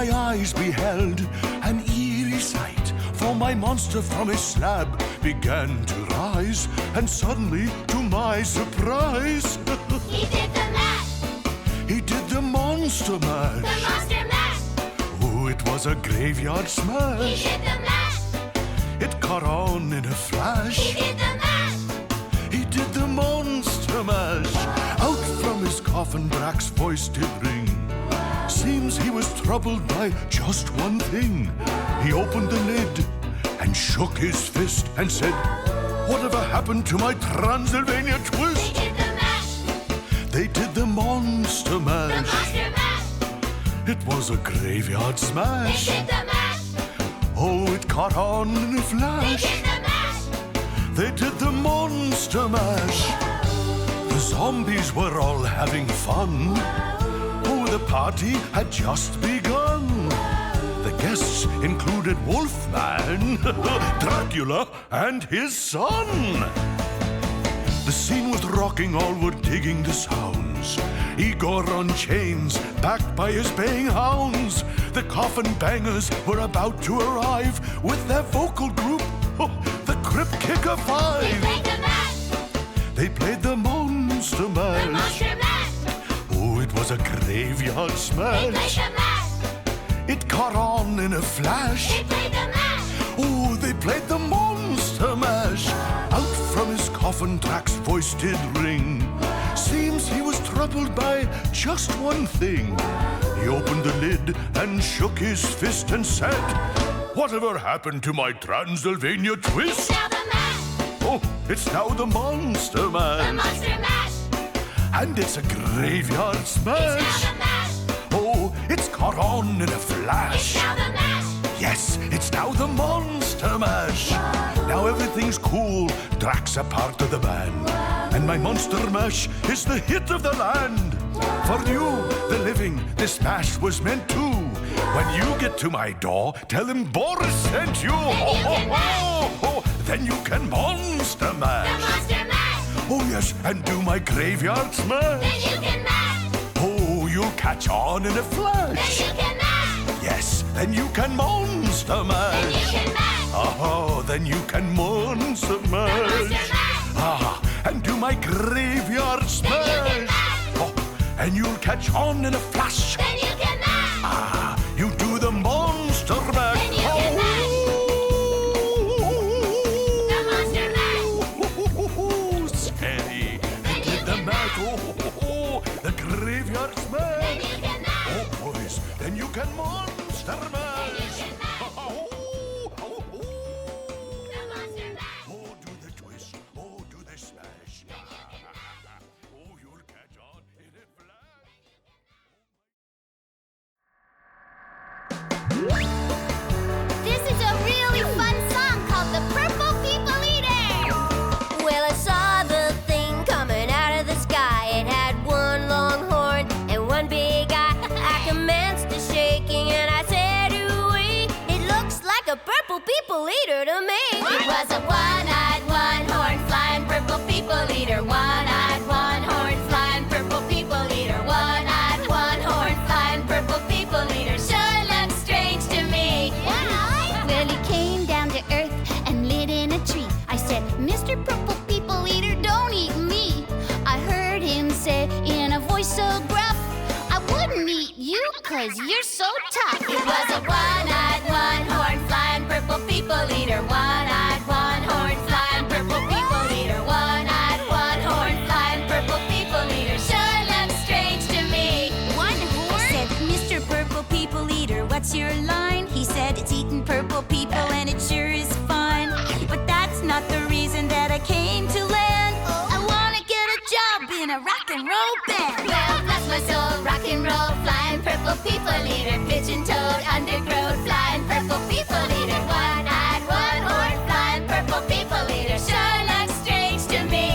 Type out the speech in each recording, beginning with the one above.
my eyes beheld an eerie sight, for my monster from his slab began to rise, and suddenly, to my surprise, he did the mash! He did the monster mash! The monster mash! Oh, it was a graveyard smash! He did the mash! It caught on in a flash! He did the mash! He did the monster mash! Out from his coffin Drax's voice did ring. Seems he was troubled by just one thing. He opened the lid and shook his fist and said, "Whatever happened to my Transylvania twist?" They did the mash! They did the monster mash! The monster mash! It was a graveyard They smash! did the mash! Oh, it caught on in a They flash! did the mash! They did the monster mash! The zombies were all having fun. Oh, the party had just begun. The guests included Wolfman, Dracula, and his son. The scene was rocking, all were digging the sounds. Igor on chains, backed by his baying hounds. The coffin bangers were about to arrive with their vocal group, the Crypt Kicker They Five. played the mash! They played the monster mash. The monster mash! Oh, it was a graveyard They played smash. the mash! It caught on in a flash. They played the mash! Oh, they played the monster mash. Out from his coffin Drax's voice did ring. Seems he was troubled by just one thing. He opened the lid and shook his fist and said, "Whatever happened to my Transylvania It's twist?" now the mash! Oh, it's now the monster The mash. monster mash! And it's a graveyard It's now smash. the mash! Oh, it's caught on in a It's flash. now the mash! Yes, it's now the monster mash. Now everything's cool. Drax a part of the band. And my monster mash is the hit of the land. For you, the living, this mash was meant to. When you get to my door, tell him Boris sent you. Then you can monster The mash. monster mash! Oh yes, and do my graveyard smash. Then you can mash! Oh, you'll catch on in a Then flash. you can mash! Yes, then you can monster Then you mash. can mash! Oh, then you can monster The monster mash. mash! Ah, and do my graveyard Then you can smash. mash! Oh, and you'll catch on in a flash. Then you can mash! Ah, you do the monster mash. Then you can mash! The monster mash! Oh, scary. Then you Did the can mash. mash! The graveyard Then smash. you can mash! Oh, boys, then you can monster Then mash. you can mash! Oh, The monster mash! oh, do the twist. Oh, do the smash. Oh, you'll catch on in a flash. This is a really fun song called The Purple People Eater! Well, I saw the thing coming out of the sky. It had one long horn and one big eye. I commenced to shaking and I said, ooh-wee, it looks like a purple people eater to me. It was a one-eyed, one-horned, flying purple people eater. One-eyed, one-horned, flying purple people eater. One-eyed, one-horned, flying purple people eater. Sure looks strange to me. Well, he came down to earth and lit in a tree. I said, "Mr. Purple People Eater, don't eat me." I heard him say in a voice so gruff, "I wouldn't eat you 'cause you're so tough." It was a one-eyed, one-horned, flying purple people eater. One-eyed, one-horned, flying purple people eater. One-eyed, one-horned, flying purple people eater. Sure looks strange to me. One horn? I said, "Mr. Purple People Eater, what's your line?" He said, "It's eating purple people and it sure is fun. But that's not the reason that I came to land. I wanna get a job in a rock and roll band." Well, bless my soul, rock and roll, flying purple people eater. Pigeon toed, undergrowth, flying purple people eater. One-eyed, one-horned, flying purple people eater. Sure looks strange to me.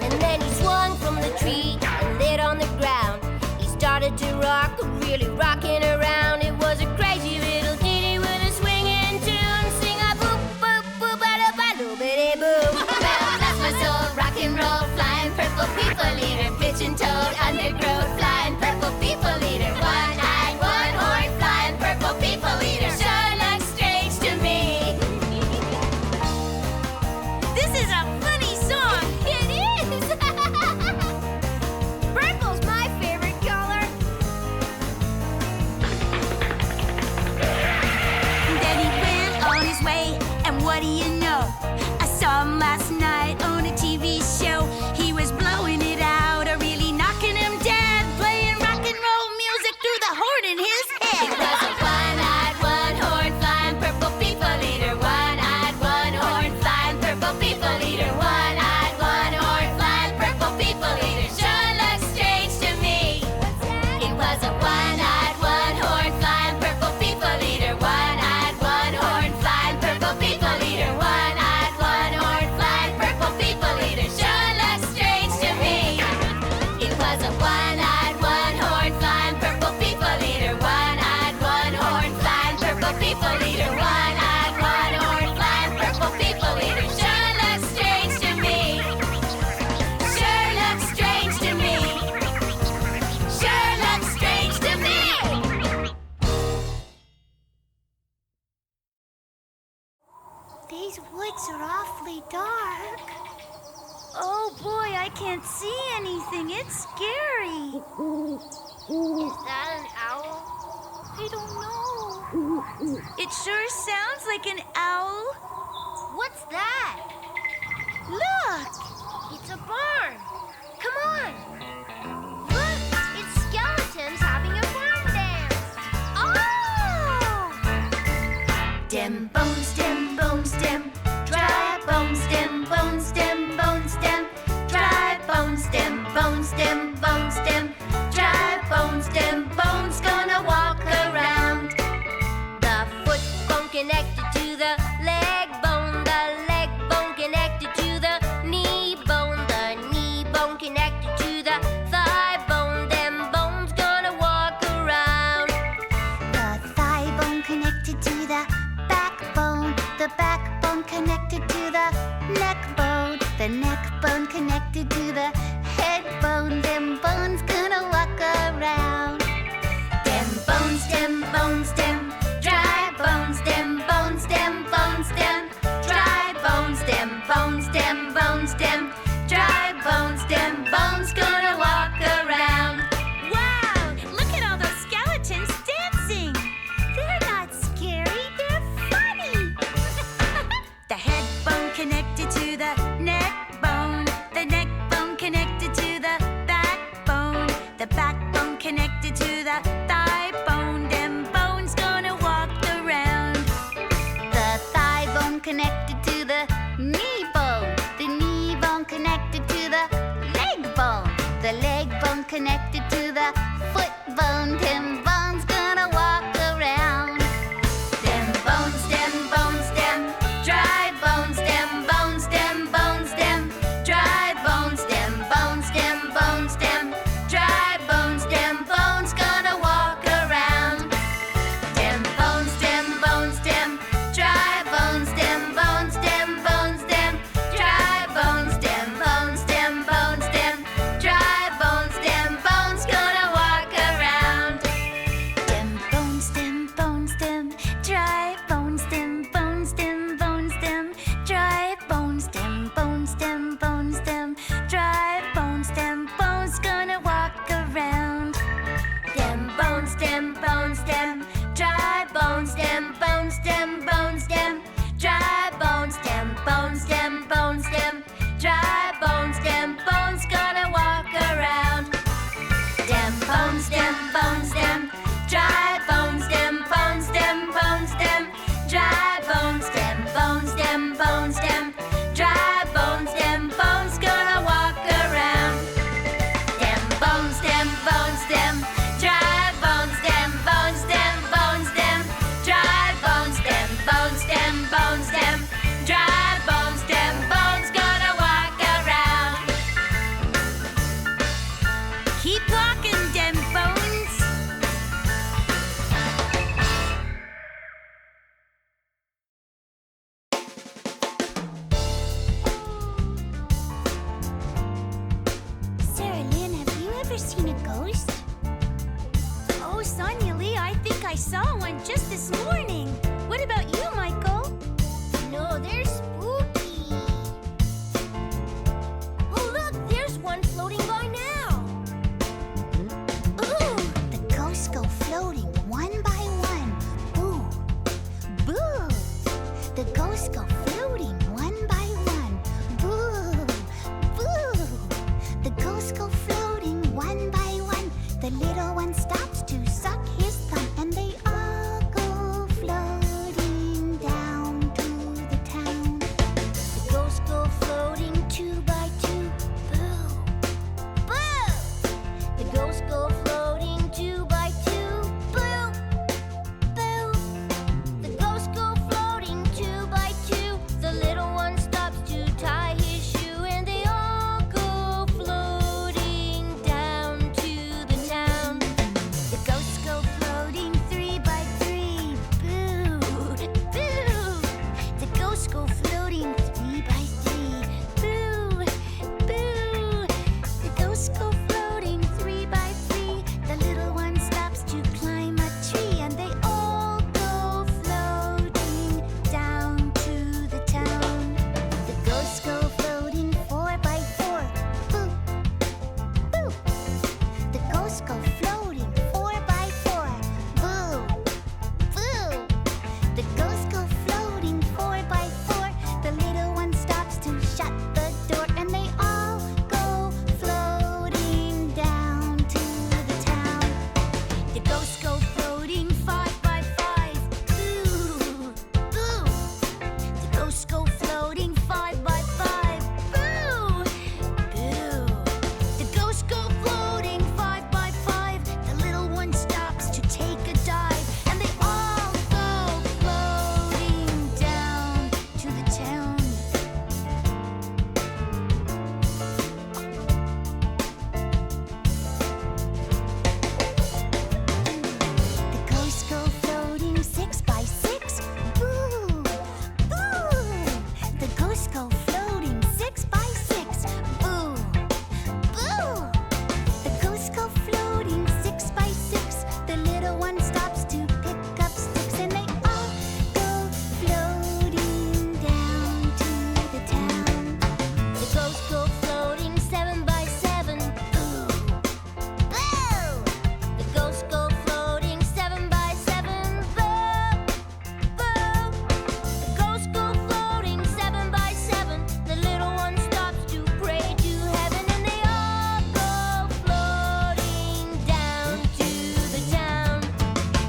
And then he swung from the tree and lit on the ground. He started to rock, really rocking around. It was a crazy little ditty with a swinging tune. Sing a boop, boop, boop, ba-da-ba-doo-bitty boop. Well, bless my soul, rock and roll, flying purple people eater. Pigeon toed, undergrowth, flying purple people eater. One-eyed, one-horned, flying These woods are awfully dark. Oh boy, I can't see anything. It's scary. Is that an owl? I don't know. It sure sounds like an owl. What's that? Look! It's a barn. Come on. Look, it's skeletons having a barn dance. Oh! Dem bones, dem bones, dem. Dry bones, dem bones, dem bones, dem. Dry bones, dem bones, dem bones, dem. Dry bones, dem bones, gonna walk around. The foot bone connected to the leg bone. The leg bone connected to the knee bone. The knee bone connected to the thigh bone. Them bones gonna walk around. The thigh bone connected to the backbone. The backbone connected to the neck bone. The neck bone connected to the head bone. Them bones gonna walk around. Dem bones, dem bones, dem. Dry bones, dem bones, dem bones, dem. Dry bones, dem bones, dem bones, dem. Dry bones, dem bones, gonna walk around. Wow! Look at all those skeletons dancing. They're not scary, they're funny. The head bone connected to the neck bone. The neck bone connected to the backbone. The backbone connected to the thigh bone. Them bones gonna walk around. The thigh bone connected to the knee bone. The knee bone connected to the leg bone. The leg bone connected to the foot bone. Them bones gonna walk around. Dem bones, dem bones, dem. Dry bones, dem bones, dem bones, dem. Dry bones, dem bones, dem bones, dem. Dry bones, dem bones, gonna walk around. Dem bones, dem bones, dem. Dry bones, dem bones, dem bones, dem. Dry bones, dem bones, dem bones, dem. Dry bones, dem bones, gonna walk around. Dem bones, dem bones, dem. Dry bones, dem bones, dem bones, dem. Dry bones, dem bones, dem bones, dem. Dry bones, dem bones, gonna walk around. Dem bones, dem bones, dem. Dry bones, dem bones, dem bones, dem. Dry bones, dem bones, dem bones, dem. Dry bones, dem bones, gonna walk around. Dem bones, dem bones, dem. Dry bones, dem bones, dem bones, dem. Dry bones, dem bones, dem bones, dem. Dry bones, dem bones, gonna walk around. Dem bones, dem bones, dem. Dry bones, dem bones, dem bones, dem. Dry bones, dem bones, dem bones, dem. Dry bones, dem bones, gonna walk around. Keep walking, dem bones. Sarah Lynn, have you ever seen a ghost? Oh, Sonia Lee, I think I saw one just this morning. What about you, Michael? No, they're spooky. Oh, look, there's one floating by now. Ooh, the ghosts go floating one by one. Boo, boo. The ghosts go floating one by one. Boo, boo. The ghosts go floating one by one. The little one stops to suck his thumb, and they all go floating down to the town. The ghosts go floating two by two. Boo! Boo! The ghosts go floating two by two. Boo! Boo! The ghosts go floating two by two. ghosts go floating 5 by 5. Boo! Boo! The ghosts go floating 5 by 5. The little one stops to take a dive, and they all go floating down to the town. The ghosts go floating 6 by 6. Boo! Boo! The ghosts go floating 6 by 6. Boo! Boo! The ghosts go floating 6 by 6. The little one stops to pick up sticks, and they all go floating down to the town. The ghosts go floating 7 by 7. Boo! Boo! The ghosts go floating 7 by 7. Boo! Boo! The ghosts go floating 7 by 7. The little one stops to pray to heaven, and they all go floating down to the town.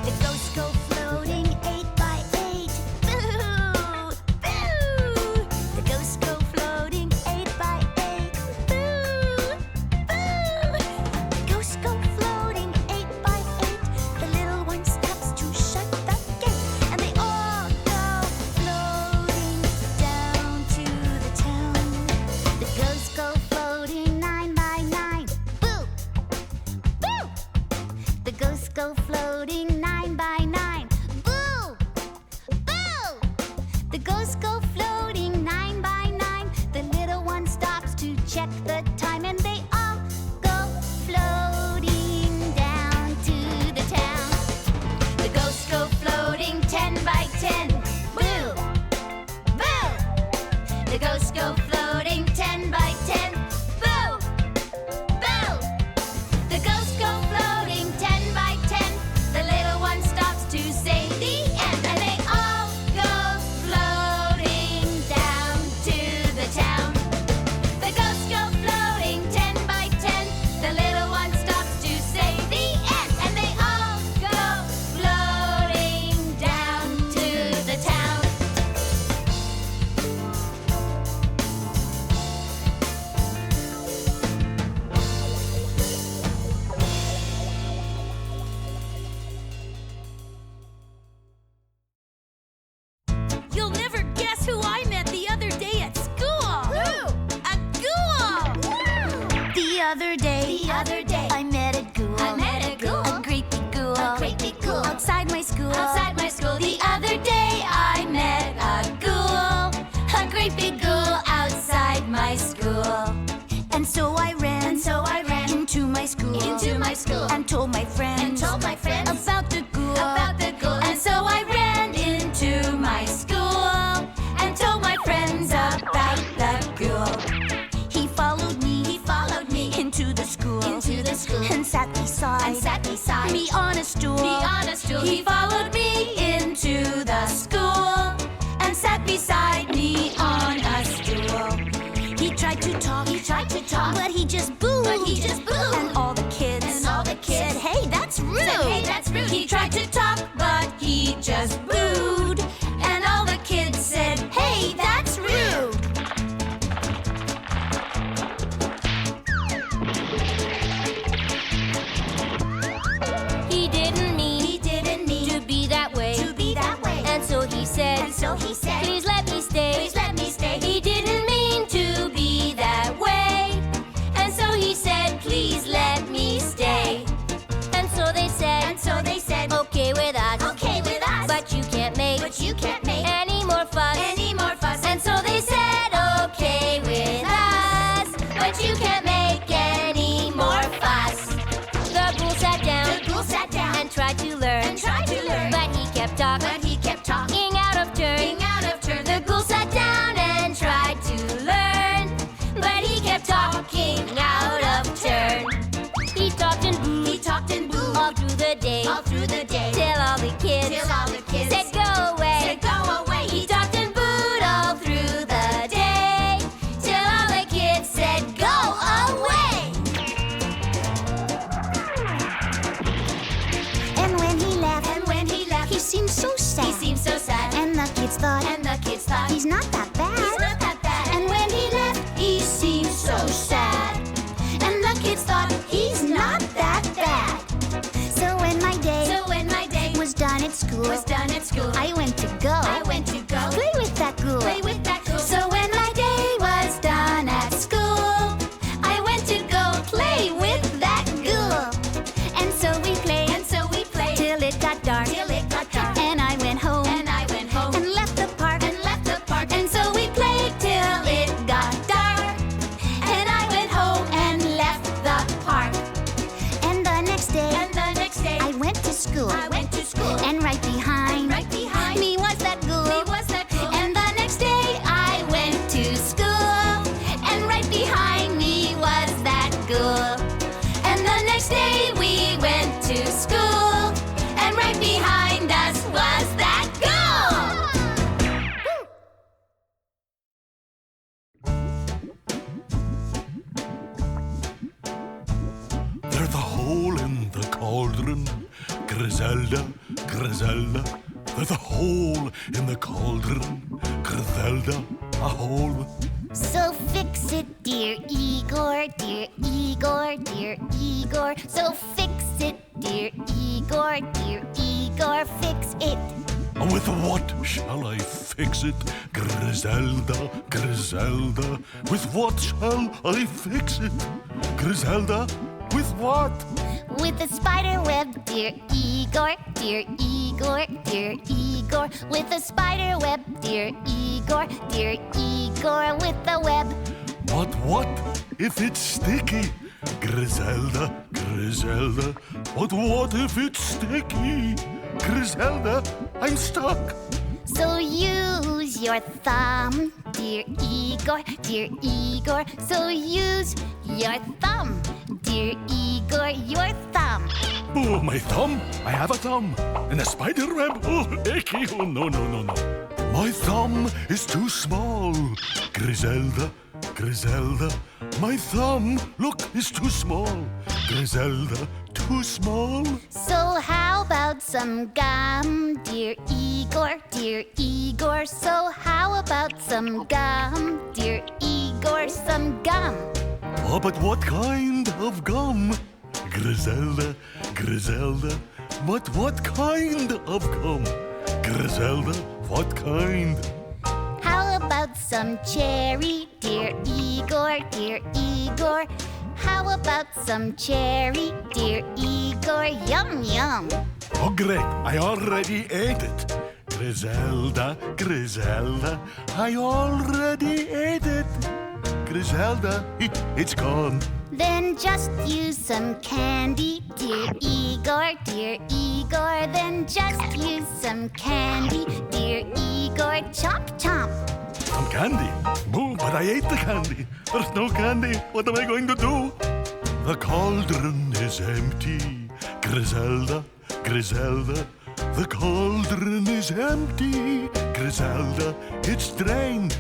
The ghosts go floating 8 by 8. Boo! Boo! The ghosts go floating 8 by 8. Boo! Boo! The ghosts go floating 8 by 8. The little one stops to shut the gate, and they all go floating down to the town. The ghosts go floating 9 by 9. Boo! Boo! The ghosts go floating 9 by 9. Boo! Boo! The ghosts go floating 9 by 9. The little one stops to check the time, and they all go floating down to the town. The ghosts go floating 10 by 10. Boo! Boo! The ghosts go floating 10 by 10. Boo! Boo! The ghosts go floating 10 by 10. The little one stops to say the end, and they all go floating down to the town. The ghosts go floating 10 by 10. The little one stops to say the end, and they all go floating down to the town. You'll never guess who I met the other day at school. Who? A ghoul. The other day, I met a ghoul. I met a ghoul. A great big ghoul. A great big ghoul. Outside my school. Outside my school. The other day I met a ghoul. A great big ghoul outside my school. And so I ran. Into my school. And told my friends. About the ghoul. And so I ran into my school. And told my friends about the ghoul. He followed me. Into the school. And sat beside. Me on a stool. He followed me into the school. And sat beside me on a stool. He tried to talk. But he just booed. And all the kids. Said, hey, that's rude. He tried to talk, but he just booed. And all the kids said, hey, that's rude. He didn't mean to be that way. And so he said, please let me stay. He didn't mean to be that way. And so he said, please let me stay. And so they said, okay with us. But you can't make any more fuss. And so they said, okay with us. But you can't make any more fuss. The ghoul sat down and tried to learn. But he kept talking out of turn. The ghoul sat down and tried to learn. But he kept talking out of turn. He talked and booed all through the day. Till all the kids said go away. He talked and booed all through the day. Till all the kids said go away. And when he left, he seemed so sad. he's not that bad. He's not that bad. And when he left, he seemed so sad. And the kids thought he's not that bad. So when my day was done at school, I went to go play with that ghoul. So when my day was done at school, I went to go play with that ghoul. And so we played till it got dark. And I went home and left the park. And so we played till it got dark. And I went home and left the park. And the next day I went to school. And right behind me was that ghoul. And the next day I went to school. And right behind me was that ghoul. And the next day we went to school. And right behind us was that ghoul. There's a hole in the cauldron, Griselda, Griselda. There's a hole in the cauldron, Griselda, a hole. So fix it, dear Igor, dear Igor, dear Igor. So fix it, dear Igor, dear Igor, fix it. With what shall I fix it, Griselda, Griselda? With what shall I fix it, Griselda? With what? With a spider web, dear Igor, dear Igor, dear Igor. With a spider web, dear Igor, dear Igor. With the web. But what if it's sticky, Griselda, Griselda? But what if it's sticky, Griselda? I'm stuck. So use your thumb, dear Igor, dear Igor. So use your thumb, dear Igor, your thumb. Oh, my thumb? I have a thumb. In a spider web? Oh, icky. Oh, no, no, no, no. My thumb is too small, Griselda, Griselda. My thumb, look, is too small, Griselda, too small. So how about some gum, dear Igor, dear Igor? So how about some gum, dear Igor, some gum? Oh, but what kind of gum, Griselda, Griselda? But what kind of gum, Griselda? What kind? How about some cherry, dear Igor, dear Igor? How about some cherry, dear Igor? Yum, yum. Oh, great, I already ate it. Griselda, Griselda, I already ate it. Griselda, it's gone. Then just use some candy, dear Igor, dear Igor. Then just use some candy, dear Igor. Chomp, chomp. Some candy? Boo, but I ate the candy. There's no candy. What am I going to do? The cauldron is empty, Griselda, Griselda. The cauldron is empty, Griselda. It's drained.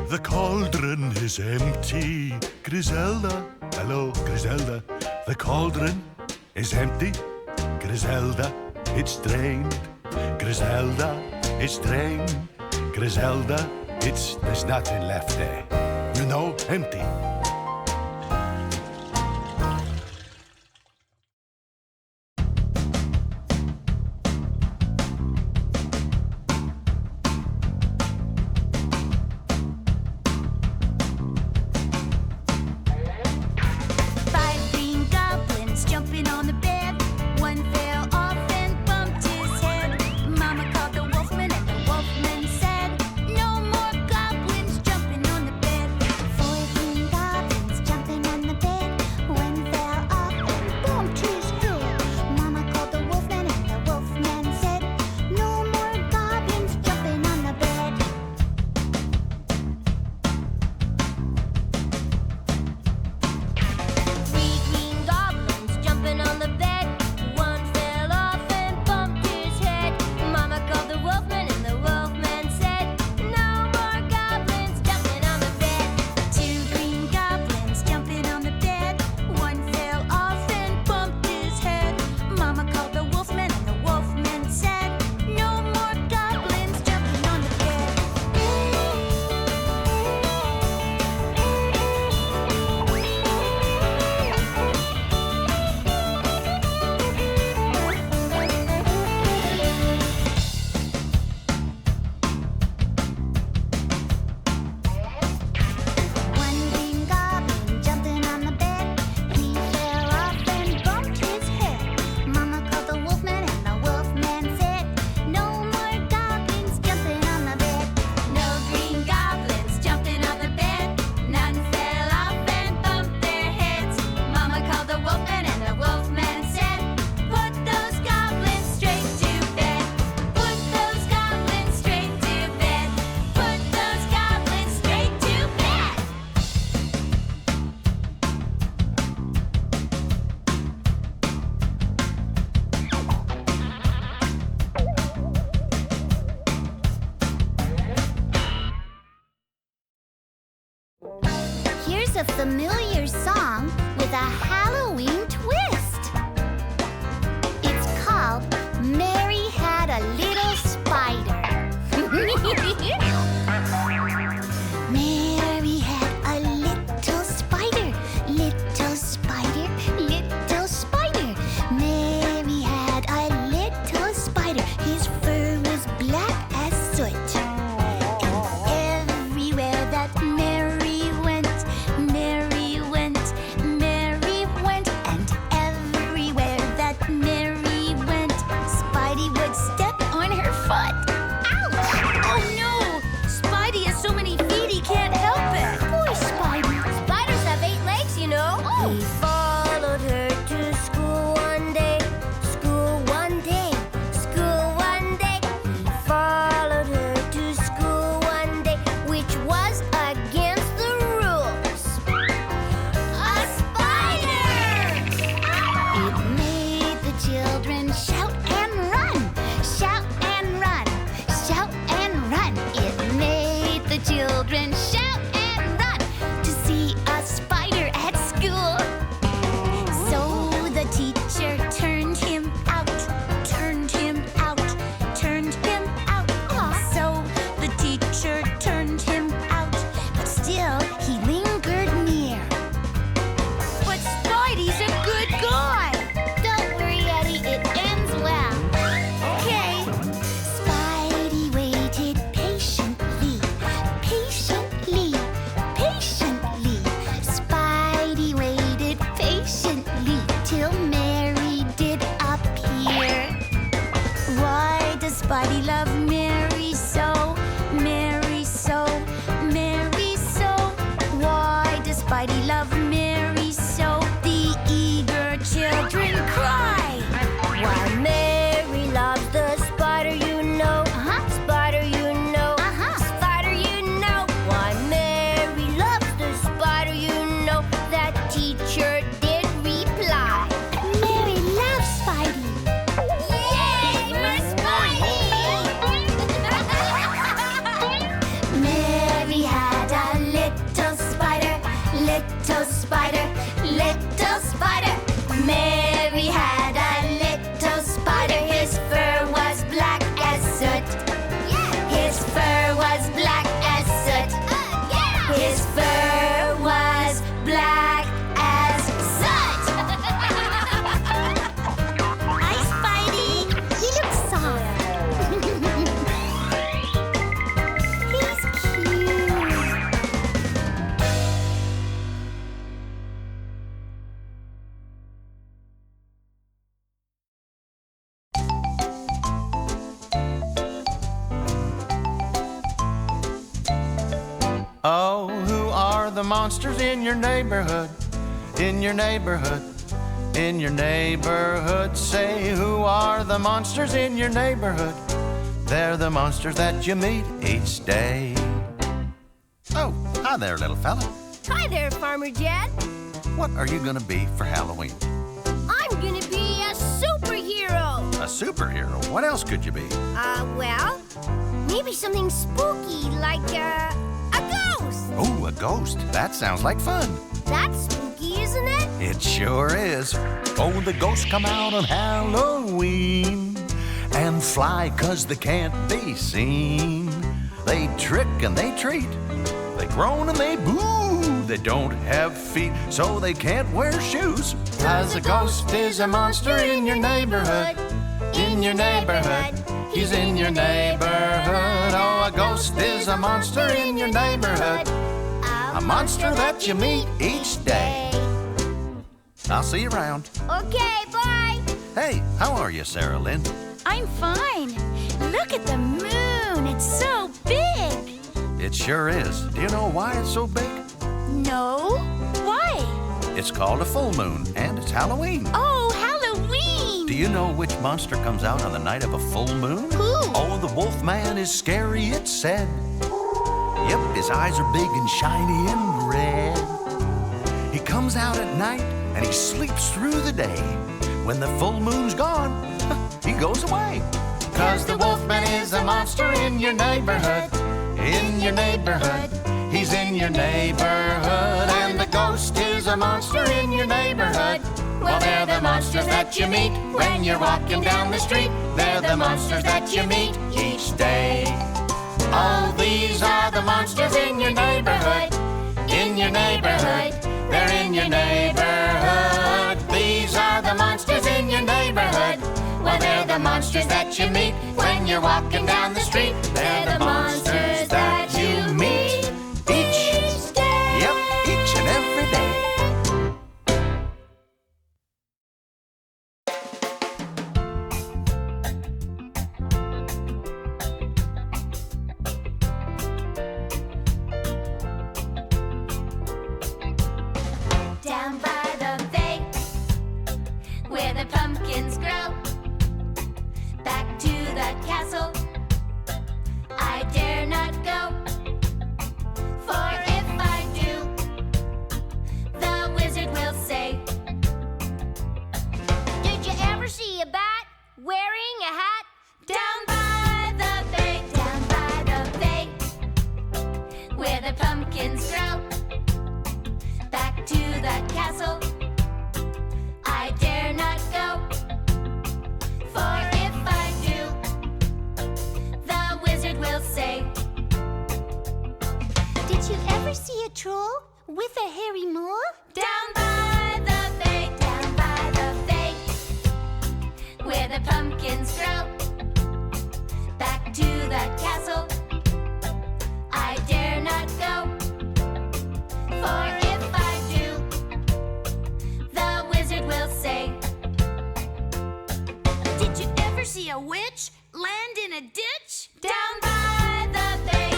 The cauldron is empty, Griselda. Hello, Griselda. The cauldron is empty, Griselda. It's drained, Griselda. It's drained, Griselda. There's nothing left there. You know, empty. Goblins jumping on the bed. 4 green goblins Here's a familiar song with a Halloween twist. It's called Mary Had a Little Spider. Mary had a little spider, little spider, little spider. Mary had a little spider. His fur was black as soot. And everywhere that Mary went, Mary went, Mary went. And everywhere that Mary went, Spidey would step on her foot. Ouch! Oh no! Spidey has so many feet he can't help it. Poor Spidey. Spiders have 8 legs, you know. He followed her to school one day. School one day. School one day. He followed her to school one day, which was against the rules. A spider! It made the children shout and run, shout and run, shout and run. It made the children shout and run to see a spider at school. So the teacher turned him out, turned him out, turned him out. So the teacher turned him out, but still he lingered near. But Spidey's a good guy. Don't worry, Eddie, it ends well. Okay. Spidey waited patiently, patiently, patiently. Spidey waited patiently till Mary did appear. Why does Spidey love Mary so? Mary so, Mary so. Why does Spidey love Mary so? The eager children cry. Why Mary loves the spider, you know. Spider, you know. Spider, you know. Why Mary loves the spider, you know. That teacher did reply. Mary loves Spidey. Yay for Spidey! Mary had a little spider, little spider, little spider. Mary had a little spider. His fur was black as soot. His fur was black as soot. His fur was black as soot. Hi, Spidey. He looks soft. He's cute. Oh, who are the monsters in your neighborhood? In your neighborhood? In your neighborhood? Say, who are the monsters in your neighborhood? They're the monsters that you meet each day. Oh, hi there, little fella. Hi there, Farmer Jed. What are you gonna be for Halloween? I'm gonna be a superhero. A superhero? What else could you be? Well, maybe something spooky like a ghost. Oh, a ghost. That sounds like fun. That's spooky, isn't it? It sure is. Oh, the ghosts come out on Halloween and fly 'cause they can't be seen. They trick and they treat. They groan and they boo. They don't have feet, so they can't wear shoes. 'Cause a ghost is a monster in your neighborhood. In your neighborhood. He's in your neighborhood. Oh, a ghost is a monster in your neighborhood. A monster that you meet each day. I'll see you around. Okay, bye. Hey, how are you, Sarah Lynn? I'm fine. Look at the moon. It's so big. It sure is. Do you know why it's so big? No. Why? It's called a full moon, and it's Halloween. Oh, Halloween. Do you know which monster comes out on the night of a full moon? Who? Oh, the Wolfman is scary, it's said. Yep, his eyes are big and shiny and red. He comes out at night and he sleeps through the day. When the full moon's gone, he goes away. 'Cause the Wolfman is a monster in your neighborhood. In your neighborhood. He's in your neighborhood, and the ghost is a monster in your neighborhood. Well, they're the monsters that you meet when you're walking down the street. They're the monsters that you meet each day. Oh, these are the monsters in your neighborhood. In your neighborhood, they're in your neighborhood. These are the monsters in your neighborhood. Well, they're the monsters that you meet when you're walking down the street. They're the monsters that you meet each day. Yep, each and every day. Down by the bay, where the pumpkins grow, back to the castle I dare not go. For if I do, the wizard will say, did you ever see a bat wearing a hat? Down by the bay, down by the bay, where the pumpkins grow, back to the castle I dare not go. For if I do, the wizard will say, did you ever see a troll with a hairy mole? Down by the bay, down by the bay, where the pumpkins grow, back to the castle I dare not go. For if I do, the wizard will say, did you ever see a witch land in a ditch? Down by the bay.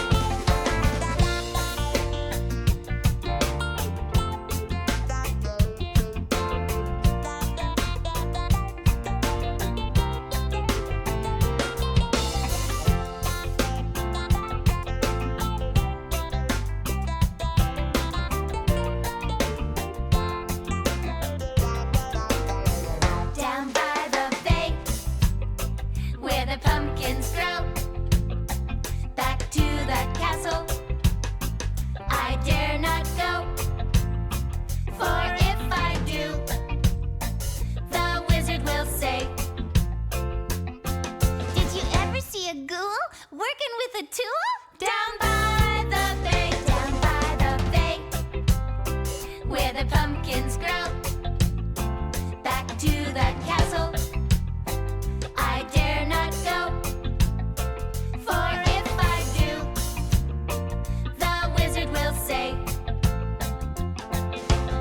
Down by the bay, where the pumpkins grow, back to the castle I dare not go. For if I do, the wizard will say, did you ever see a ghoul working with a tool? Down by the bay, down by the bay, where the pumpkins grow, back to the castle I dare not go. For if I do, the wizard will say,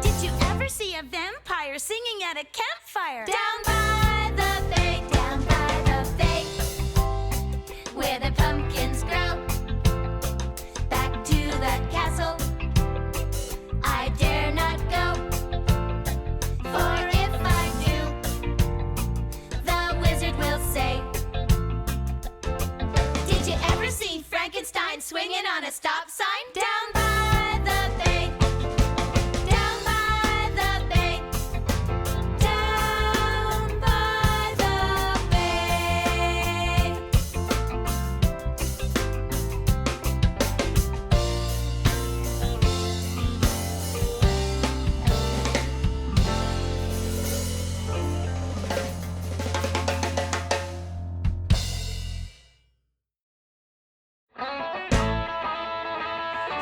did you ever see a vampire singing at a campfire? Down by the bay, down by the bay, where the pumpkins grow, back to the castle I dare not go. For if I do, the wizard will say, did you ever see Frankenstein swinging on a stop sign? Down by the bay, down by the bay, down by the bay.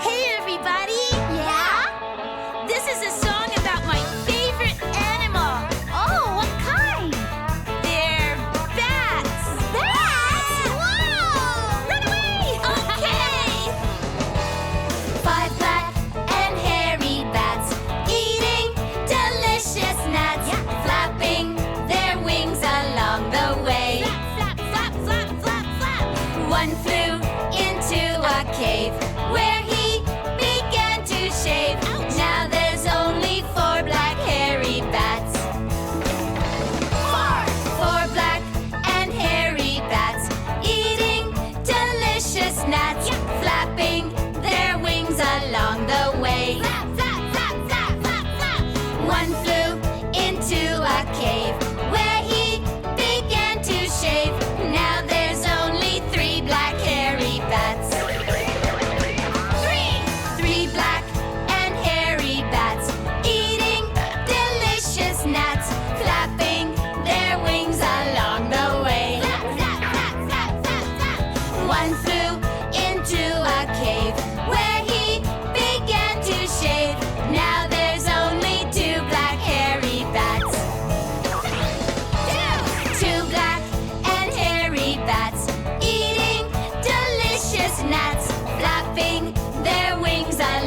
Hey everybody! Yeah? This is a song about my favorite animal. Oh, what kind? They're bats. Bats? Whoa! Run away! Okay! 5 black and hairy bats eating delicious nuts, flapping their wings along the way. Flap, flap, flap, flap, flap, flap. One flew into a cave where he began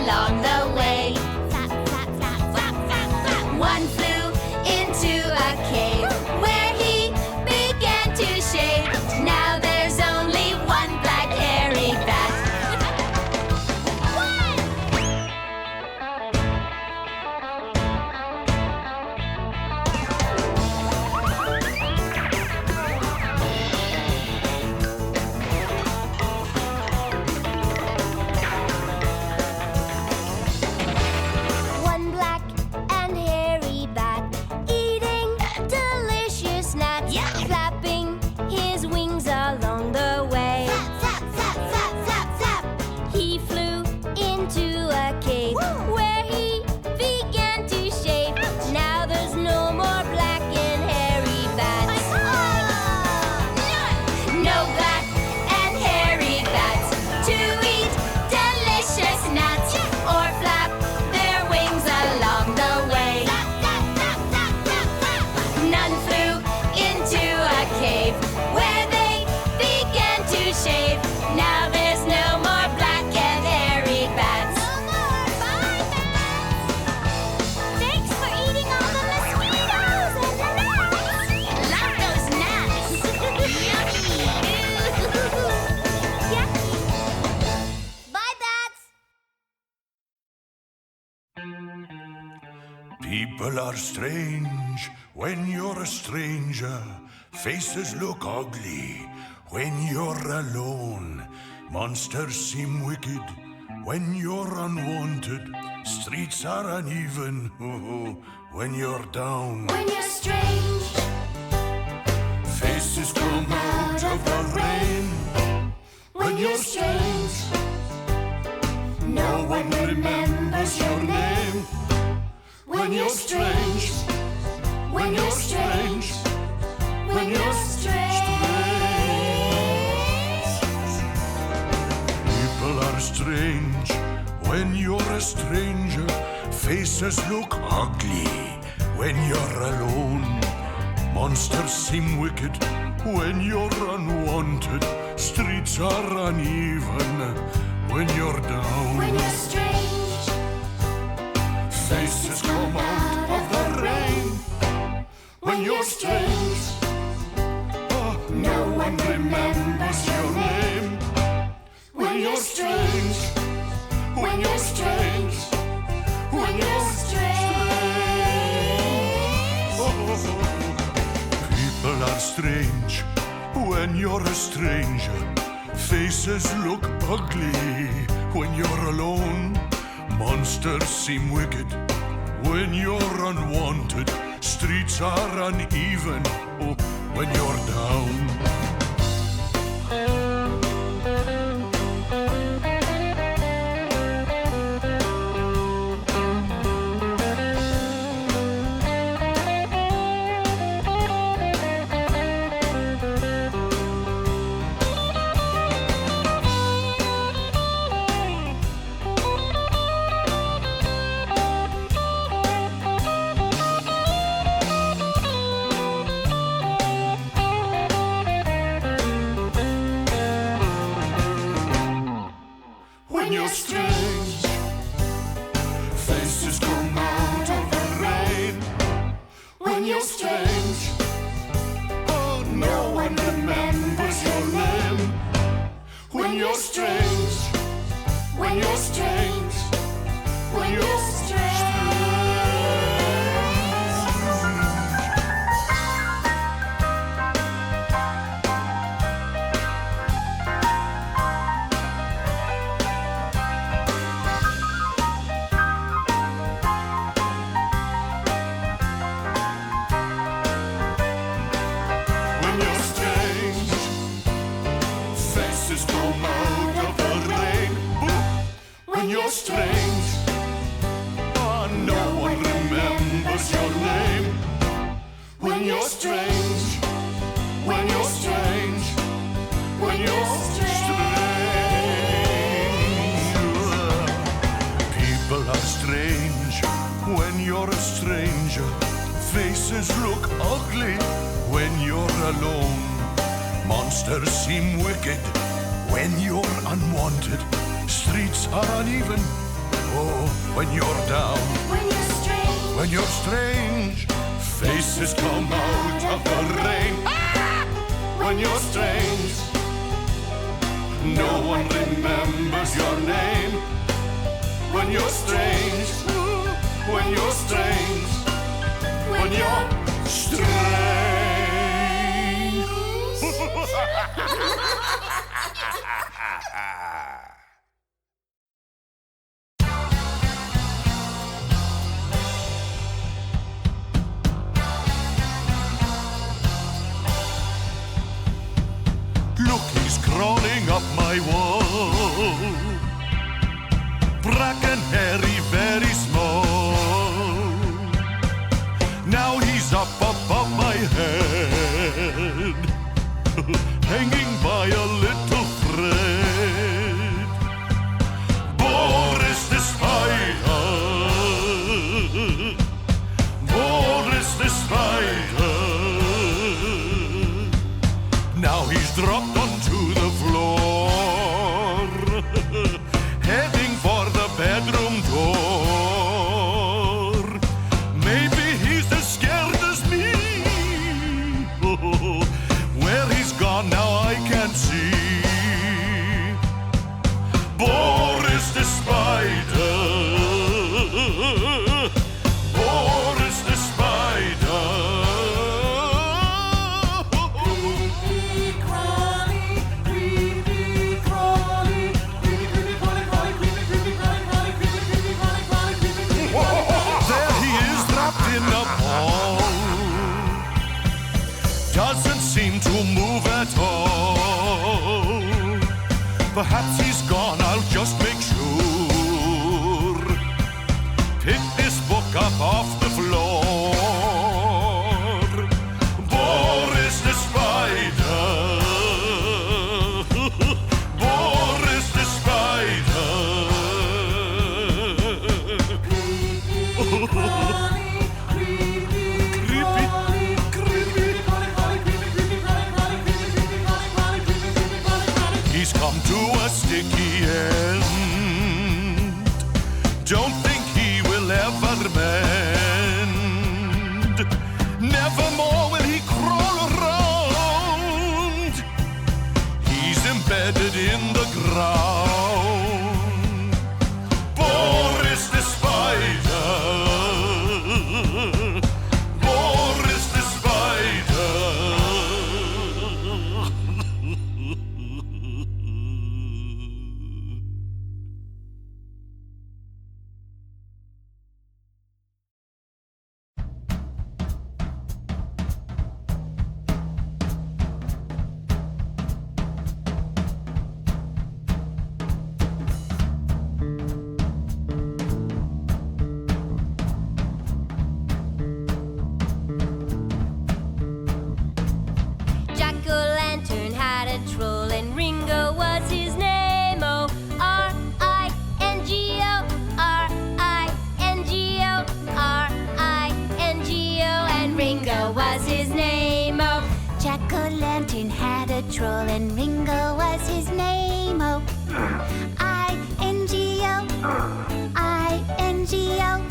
along the way. Flap, flap, flap, flap, flap, flap. One flew into a cave where he began to shave. Now there's only one black hairy bat. One black and hairy bat eating delicious nuts, flapping his wings along the way. Flap, flap, flap, flap, flap. He flew into a cave where he began to shave. Now there's no more black and hairy bats. No black and hairy bats to eat delicious nuts or flap their wings along the way. None flew into a cave where they began to shave. Now there's no more black and hairy bats. No more. Bye, bats. Thanks for eating all the mosquitoes and the gnats. Love those gnats. Yummy. Yucky. Bye, bats! People are strange when you're a stranger. Faces look ugly when you're alone. Monsters seem wicked when you're unwanted. Streets are uneven when you're down. When you're strange, Faces come out of the rain when you're strange. No one remembers your name. When you're strange, when you're strange, when you're strange. People are strange when you're a stranger. Faces look ugly when you're alone. Monsters seem wicked when you're unwanted. Streets are uneven when you're down. when you're strange, Faces come out of the rain when you're strange. No one remembers your name. When you're strange, when you're strange, when you're strange. People are strange when you're a stranger. Faces look ugly when you're alone. Monsters seem wicked when you're unwanted. Streets are uneven when you're down. When you're strange, faces come out of the rain. When you're strange, no one remembers your name. When you're strange, when you're strange, when you're strange. When you're strange, faces come out of the rain. When you're strange, no one remembers your name. When you're strange, when you're strange, when you're strange. People are strange when you're a stranger. Faces look ugly when you're alone. Monsters seem wicked when you're unwanted. Streets are uneven Oh, when you're down, when you're strange, faces come out of the rain. When you're strange, no one remembers your name. When you're strange, when you're strange, when you're strange. Look, he's crawling up my wall. Black and hairy, very small. Now he's up above my head, hanging by a little thread. Boris the Spider, Boris the Spider. Now he's dropped onto the floor, heading for the bedroom door. Maybe he's as scared as me. Where he's gone now I can't see. Boris the Spider, Boris the Spider. Doesn't seem to move at all. Perhaps he's gone, I'll just make sure. Pick this book up off the floor. Boris the Spider, Boris the Spider. He's come to a sticky end. Don't think he will ever mend. Never more will he crawl around. He's embedded in the ground. Boris the Spider, Boris the Spider. Jack-o'-lantern had a troll and Ringo was his name. Oh, R-I-N-G-O, R-I-N-G-O, R-I-N-G-O, and Ringo was his name. Oh, Jack-o'-lantern had a troll and Ringo was his name. Oh, I-N-G-O, I-N-G-O,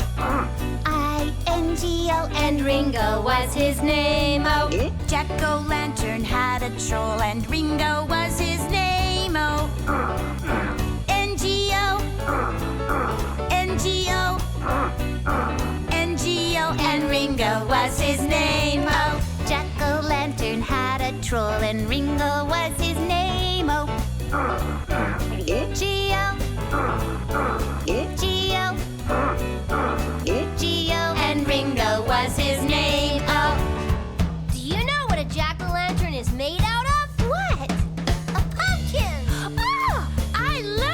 I-N-G-O, and Ringo was his name. Oh, Jack-o'-lantern had a troll and Ringo was his name. Oh, N-G-O, N-G-O, N-G-O, and Ringo was his name. Oh, Jack-o'-lantern had a troll and Ringo was his name. Oh, G-O, G-O, G-O, and Ringo was his name. Oh, do you know what a jack-o'-lantern is made out of? What? A pumpkin! Oh, I love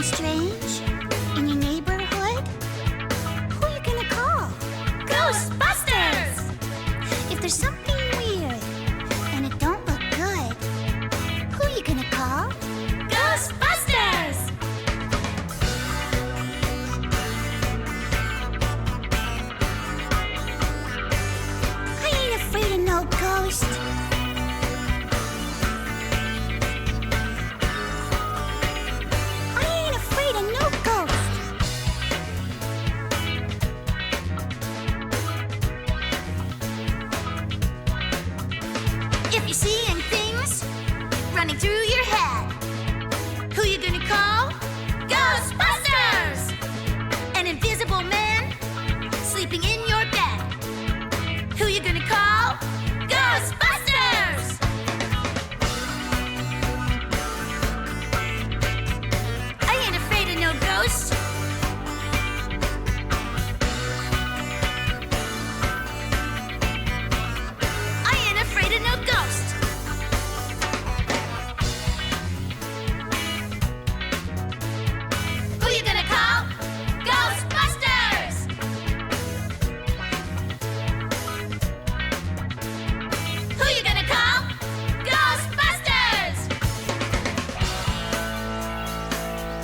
something strange in your neighborhood, who are you gonna call? Ghostbusters! If there's something weird and it don't look good, who are you gonna call? Ghostbusters! I ain't afraid of no ghost. I ain't afraid of no ghost. If you're seeing things running through your head, who you gonna call? Ghostbusters! An invisible man sleeping in your bed, who you gonna call? Ghostbusters! I ain't afraid of no ghosts. I ain't afraid of no ghosts. Who you gonna call? Ghostbusters! Who you gonna call? Ghostbusters!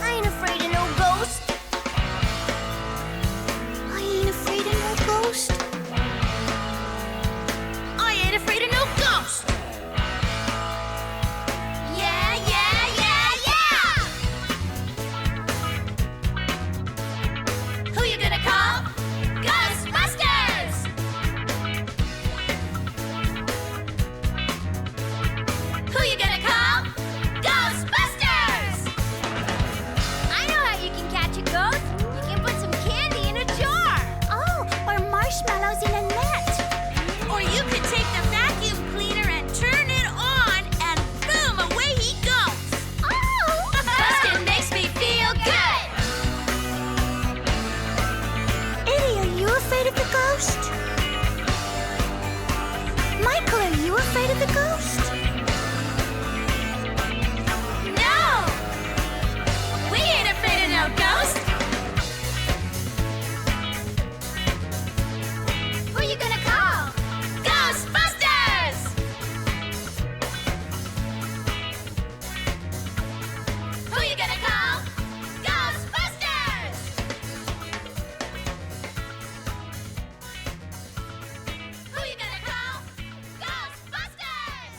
I ain't afraid of no ghost. I ain't afraid of no ghost. I ain't afraid of no ghost. Yeah, yeah, yeah, yeah! Who you gonna call? Ghostbusters! Who you gonna call? Ghostbusters! I know how you can catch a ghost. You can put some candy in a jar. Oh, or marshmallows in a net. Or you could take the vacuum cleaner and turn it on, and boom, away he goes. Oh! Bustin' makes me feel good. Eddie, are you afraid of the ghost? Michael, are you afraid of the ghost? No, we ain't afraid of no ghost. Who you gonna call? Ghostbusters! Who you gonna call? Ghostbusters! Who you gonna call? Ghostbusters!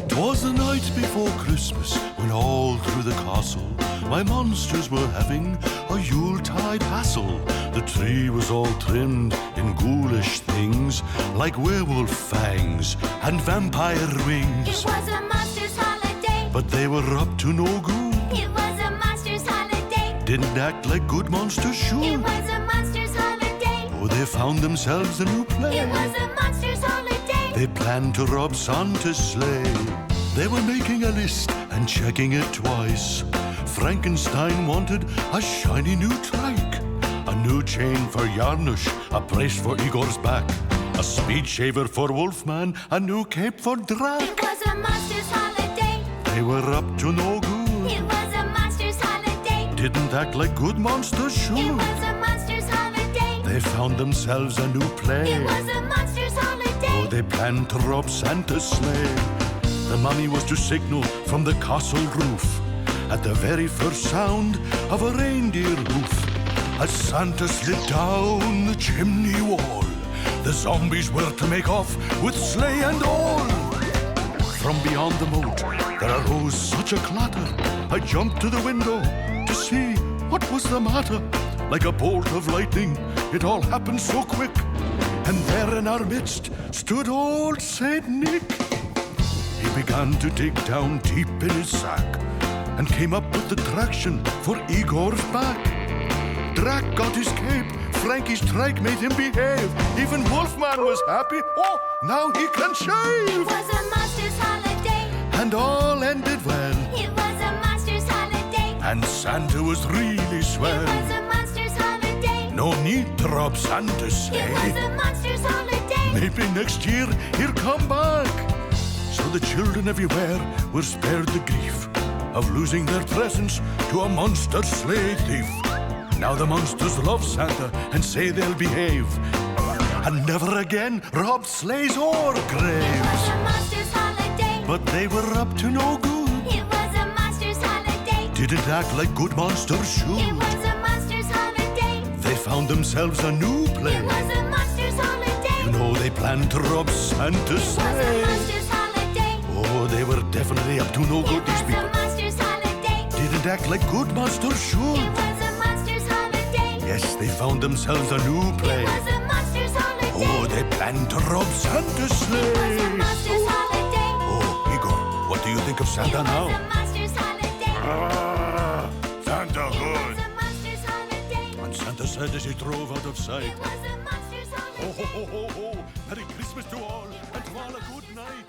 'Twas the night before Christmas, when all through the castle my monsters were having a Yuletide hassle. The tree was all trimmed in ghoulish things, like werewolf fangs and vampire wings. It was a monster's holiday. But they were up to no good, It was a monster's holiday. didn't act like good monsters It should. was a monster's holiday. Oh, they found themselves a new play. It was a monster's holiday. They planned to rob Santa's sleigh. They were making a list and checking it twice. Frankenstein wanted a shiny new trike, a new chain for Janusz, a brace for Igor's back, a speed shaver for Wolfman, a new cape for Drac. It was a monster's holiday. They were up to no good, It was a monster's holiday. didn't act like good monsters It should. was a monster's holiday. They found themselves a new play. It was a monster's holiday. Oh, they planned to rob Santa's sleigh. The mummy was to signal from the castle roof at the very first sound of a reindeer hoof. As Santa slid down the chimney wall, the zombies were to make off with sleigh and all. From beyond the moat, there arose such a clatter. I jumped to the window to see what was the matter. Like a bolt of lightning, it all happened so quick. And there in our midst stood old Saint Nick. He began to dig down deep in his sack and came up with the traction for Igor's back. Drac got his cape, Frankie's trike made him behave. Even Wolfman was happy, oh, now he can shave. It was a monster's holiday. And all ended well, It was a monster's holiday. and Santa was really It swell. was a monster's holiday. No need to rob Santa's It was sleigh. a monster's holiday. Maybe next year he'll come back. So the children everywhere were spared the grief of losing their presents to a monster sleigh thief. Now the monsters love Santa and say they'll behave and never again rob sleighs or It was graves. a monster's holiday. But they were up to no good. It was a monster's holiday. Didn't act like good monsters It should. was a monster's holiday. They found themselves a new play. It was a monster's holiday. You know they planned to rob Santa's It was a sleigh. monster's holiday. Oh, they were definitely up to no It good, these was a people. monster's holiday. Didn't act like good monsters should. It was a monster's holiday. Yes, they found themselves a new play. It was a monster's holiday. Oh, they planned to rob Santa's It was a sleigh. monster's holiday. Oh, Igor, what do you think of Santa It now? was a monster's holiday. Ah, Santa It good. was a monster's holiday. And Santa said as he drove out of sight, It was a monster's holiday. ho, ho, ho, ho, ho, Merry Christmas to all, and to all a good night.